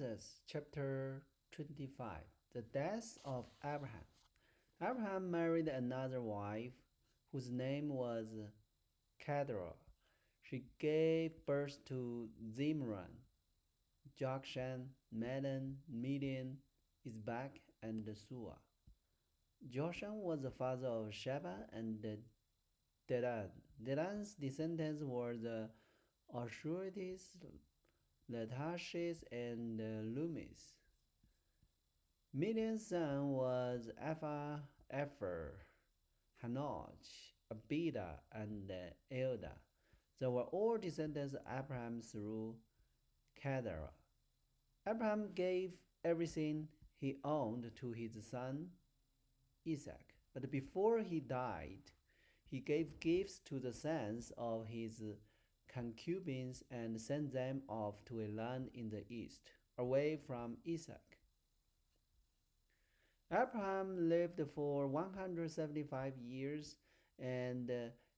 Genesis chapter 25. The death of Abraham. Abraham married another wife whose name was Keturah. She gave birth to Zimran, Jokshan, Medan, Midian, Isaac, and Sua. Jokshan was the father of Sheba and Dedan. Dedan's descendants were the Ashurites, Latashes, and Lumis. Midian's son was Epher, Hanoch, Abida, and Elda. They were all descendants of Abraham through Keturah. Abraham gave everything he owned to his son Isaac, but before he died, he gave gifts to the sons of his concubines and sent them off to a land in the east, away from Isaac. Abraham lived for 175 years and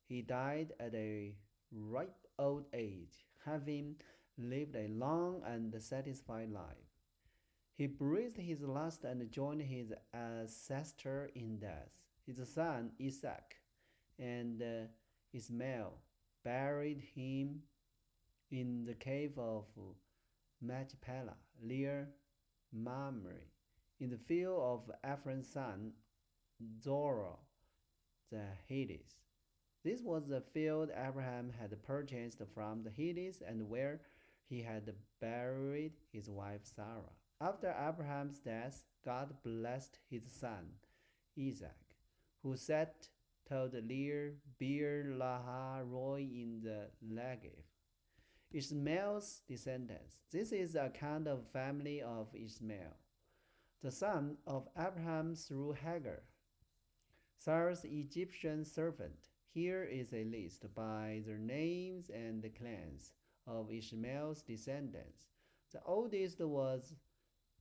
he died at a ripe old age, having lived a long and satisfied life. He breathed his last and joined his ancestor in death. His son Isaac and Ishmael buried him in the cave of Machpelah near Mamre, in the field of Ephraim's son Zorah the Hittite. This was the field Abraham had purchased from the Hittites and where he had buried his wife Sarah. After Abraham's death, God blessed his son Isaac, who settled near Beer Lahai Roi in the Negev. Ishmael's descendants. This is the account of family of Ishmael, the son of Abraham through Hagar, Sarah's Egyptian servant. Here is a list by their names and the clans of Ishmael's descendants. The oldest was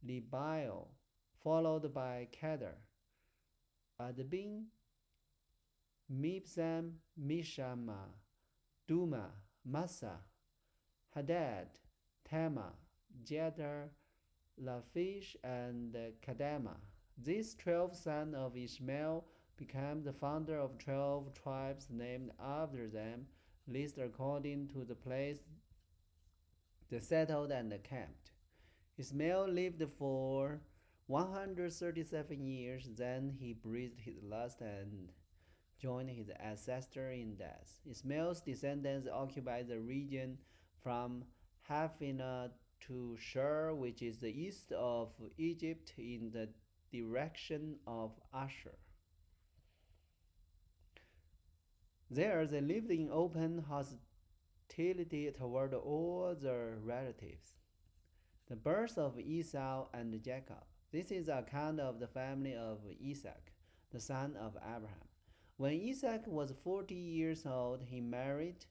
Lebiel, followed by Kedar, Adbin, Mibsam, Mishama, Duma, Massa, Hadad, Tema, Jedar, Lachish, and Kadama. These 12 sons of Ishmael became the founder of 12 tribes named after them, listed according to the place they settled and camped. Ishmael lived for 137 years, then he breathed his last and joined his ancestor in death. Ishmael's descendants occupied the region from Haphina to Shur, which is the east of Egypt in the direction of Asher. There they lived in open hostility toward all their relatives. The birth of Esau and Jacob. This is the account of the family of Isaac, the son of Abraham. When Isaac was 40 years old, he married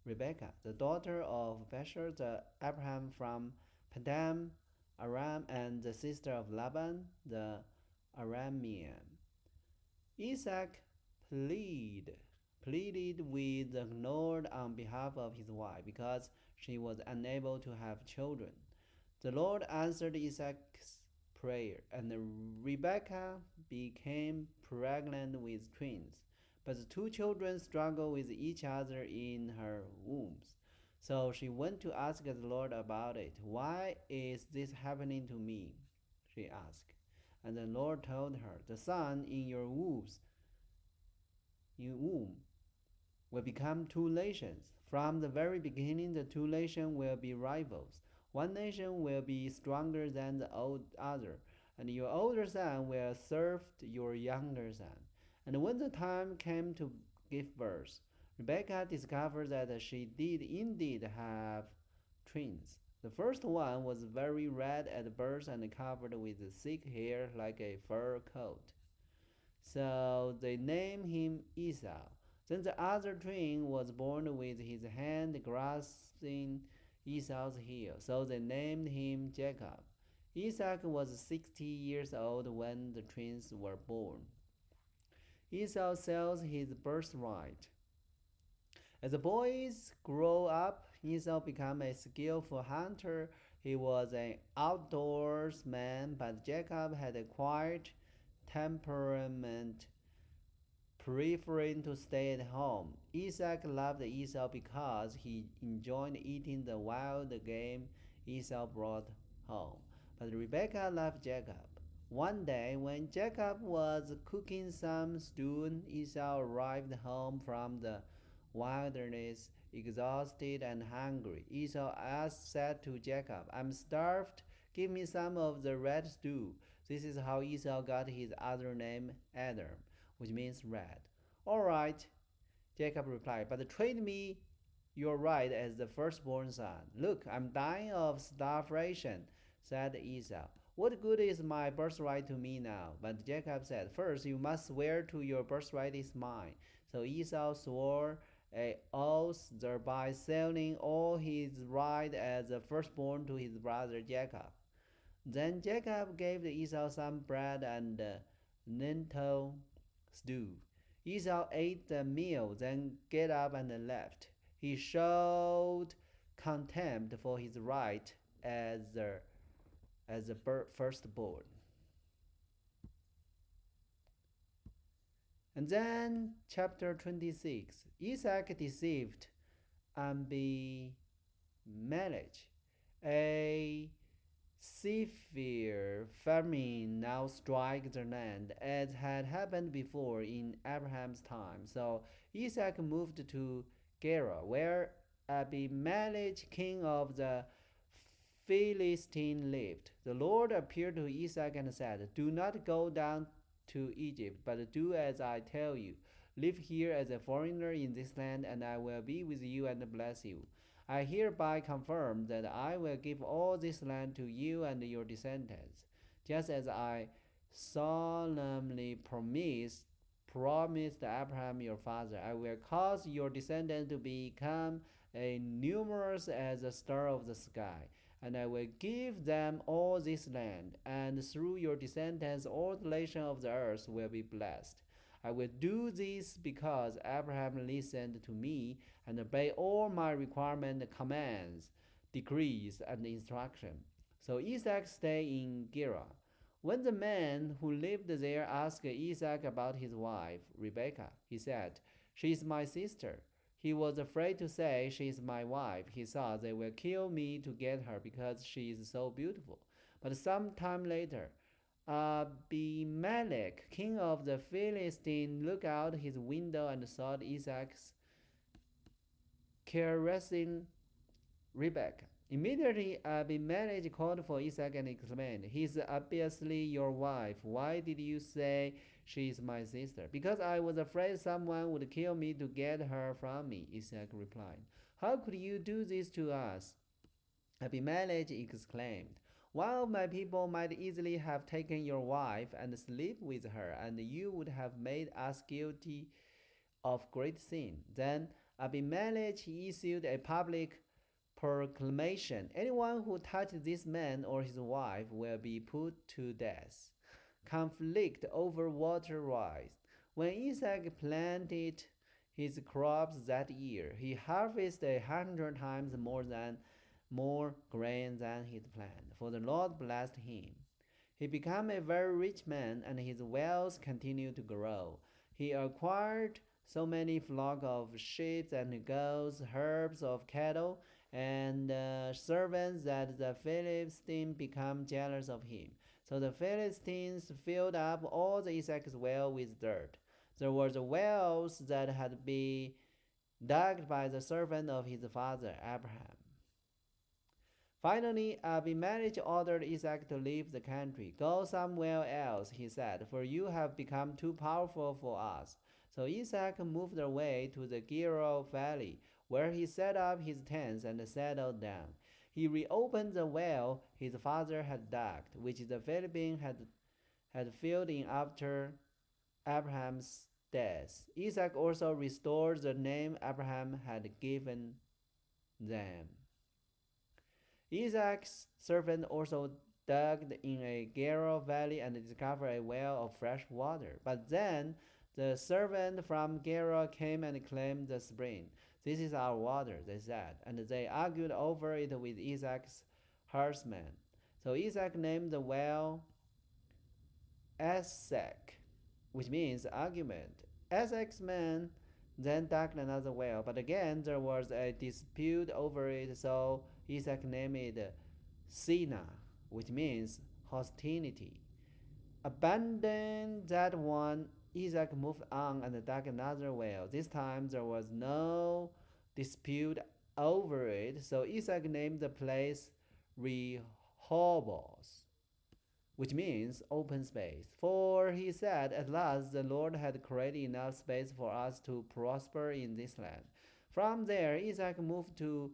Rebekah, the daughter of Besher the Abraham from Paddan Aram and the sister of Laban the Aramean. Isaac pleaded with the Lord on behalf of his wife because she was unable to have children. The Lord answered Isaac's prayer, and Rebekah became pregnant with twins. But the two children struggled with each other in her wombs. So she went to ask the Lord about it. Why is this happening to me? She asked. And the Lord told her, the son in your womb will become two nations. From the very beginning, the two nations will be rivals. One nation will be stronger than the other, and your older son will serve your younger son. And when the time came to give birth, Rebekah discovered that she did indeed have twins. The first one was very red at birth and covered with thick hair like a fur coat. So they named him Esau. Then the other twin was born with his hand grasping Esau's heel. So they named him Jacob. Isaac was 60 years old when the twins were born. Esau sells his birthright. As the boys grow up, Esau becomes a skillful hunter. He was an outdoors man, but Jacob had a quiet temperament, preferring to stay at home. Isaac loved Esau because he enjoyed eating the wild game Esau brought home. But Rebekah loved Jacob. One day, when Jacob was cooking some stew, Esau arrived home from the wilderness, exhausted and hungry. Esau said to Jacob, "I'm starved. Give me some of the red stew." This is how Esau got his other name, Edom, which means red. "All right," Jacob replied, "but treat me your right as the firstborn son." "Look, I'm dying of starvation," said Esau. "What good is my birthright to me now?" But Jacob said, "First, you must swear to your birthright is mine." So Esau swore an oath, thereby selling all his right as the firstborn to his brother Jacob. Then Jacob gave Esau some bread and lentil stew. Esau ate the meal, then get up and left. He showed contempt for his right as the firstborn. And then chapter 26. Isaac deceived Abimelech, a severe famine now strikes the land, as had happened before in Abraham's time. So Isaac moved to Gerar, where Abimelech, king of the Philistines, lived. The Lord appeared to Isaac and said, "Do not go down to Egypt, but do as I tell you. Live here as a foreigner in this land, and I will be with you and bless you. I hereby confirm that I will give all this land to you and your descendants, just as I solemnly promised Abraham your father. I will cause your descendants to become as numerous as the stars of the sky, and I will give them all this land, and through your descendants all the nations of the earth will be blessed. I will do this because Abraham listened to me and obeyed all my requirements, commands, decrees, and instructions." So Isaac stayed in Gerar. When the man who lived there asked Isaac about his wife, Rebekah, he said, "She is my sister." He was afraid to say, "She is my wife." He thought, "They will kill me to get her because she is so beautiful." But some time later, Abimelech, king of the Philistines, looked out his window and saw Isaac caressing Rebekah. Immediately, Abimelech called for Isaac and exclaimed, "He is obviously your wife. Why did you say she is my sister?" "Because I was afraid someone would kill me to get her from me," Isaac replied. "How could you do this to us?" Abimelech exclaimed. "One of my people might easily have taken your wife and slept with her, and you would have made us guilty of great sin." Then Abimelech issued a public proclamation: "Anyone who touches this man or his wife will be put to death." Conflict over water rise. When Isaac planted his crops that year, he harvested 100 times more grain than he had planned, for the Lord blessed him. He became a very rich man, and his wealth continued to grow. He acquired so many flocks of sheep and goats, herds of cattle, and servants that the Philistines became jealous of him. So the Philistines filled up all the Isaac's well with dirt. There were the wells that had been dug by the servant of his father Abraham. Finally, Abimelech ordered Isaac to leave the country. "Go somewhere else," he said, "for you have become too powerful for us." So Isaac moved away to the Gerar valley, where he set up his tents and settled down. He reopened the well his father had dug, which the Philistines had filled in after Abraham's death. Isaac also restored the name Abraham had given them. Isaac's servant also dug in a Gerar valley and discovered a well of fresh water. But then the servant from Gerar came and claimed the spring. "This is our water," they said, and they argued over it with Isaac's herdsmen. So Isaac named the well Esek, which means argument. Isaac's men then dug another well, but again there was a dispute over it, so Isaac named it Sina, which means hostility. Abandoned that one, Isaac moved on and dug another well. This time there was no dispute over it, so Isaac named the place Rehoboth, which means open space. For he said, at last the Lord had created enough space for us to prosper in this land. From there, Isaac moved to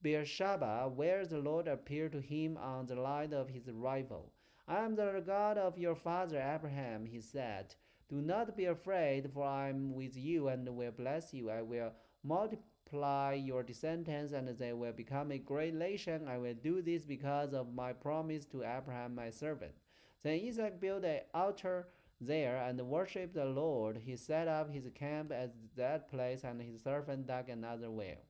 Beersheba, where the Lord appeared to him on the night of his arrival. I am the God of your father Abraham, he said. Do not be afraid, for I am with you and will bless you. I will multiply your descendants, and they will become a great nation. I will do this because of my promise to Abraham, my servant. Then Isaac built an altar there and worshipped the Lord. He set up his camp at that place, and his servant dug another well.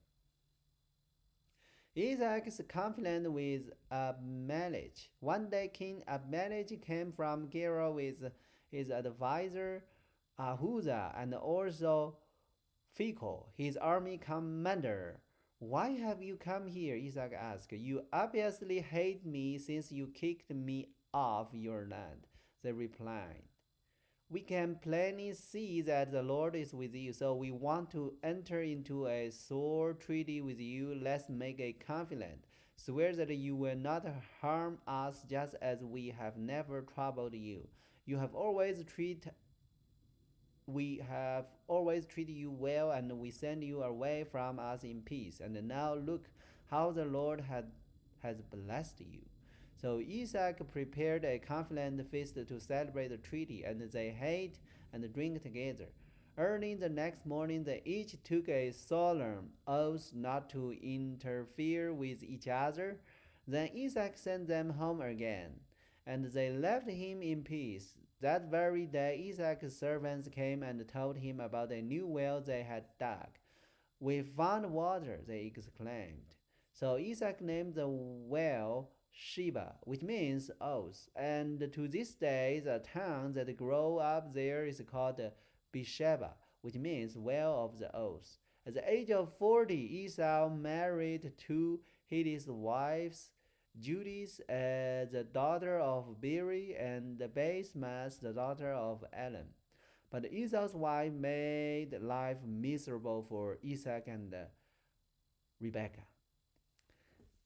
Isaac is confident with Abimelech. One day, King Abimelech came from Gerar with his advisor Ahuzah and also Phicol, his army commander. Why have you come here? Isaac asked. You obviously hate me since you kicked me off your land, they replied. We can plainly see that the Lord is with you, so we want to enter into a sore treaty with you. Let's make a covenant. Swear that you will not harm us just as we have never troubled you. You have always treated we have always treated you well, and we send you away from us in peace. And now look how the Lord has blessed you. So Isaac prepared a confident feast to celebrate the treaty, and they ate and drank together. Early the next morning, they each took a solemn oath not to interfere with each other. Then Isaac sent them home again, and they left him in peace. That very day, Isaac's servants came and told him about a new well they had dug. We found water, they exclaimed. So Isaac named the well Sheba, which means oath, and to this day the town that grew up there is called Beersheba, which means well of the oath. At the age of 40, Esau married two Hittite wives, Judith, the daughter of Beeri, and Basemath, the daughter of Elam. But Esau's wife made life miserable for Isaac and Rebekah.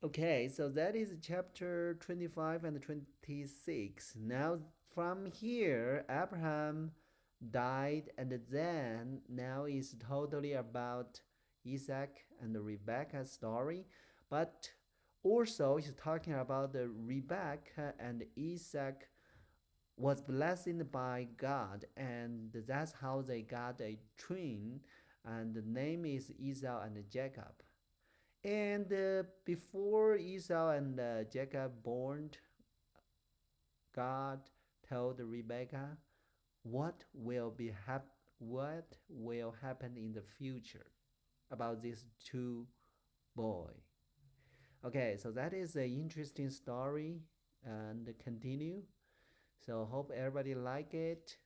Okay, so that is chapter 25 and 26. Now, from here, Abraham died, and then now is totally about Isaac and Rebekah's story. But also, he's talking about the Rebekah and Isaac was blessed by God, and that's how they got a twin, and the name is Esau and Jacob. And before Esau and Jacob born, God told Rebekah what will happen in the future about these two boys. Okay, so that is an interesting story and continue. So hope everybody like it.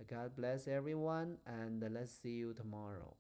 God bless everyone, and let's see you tomorrow.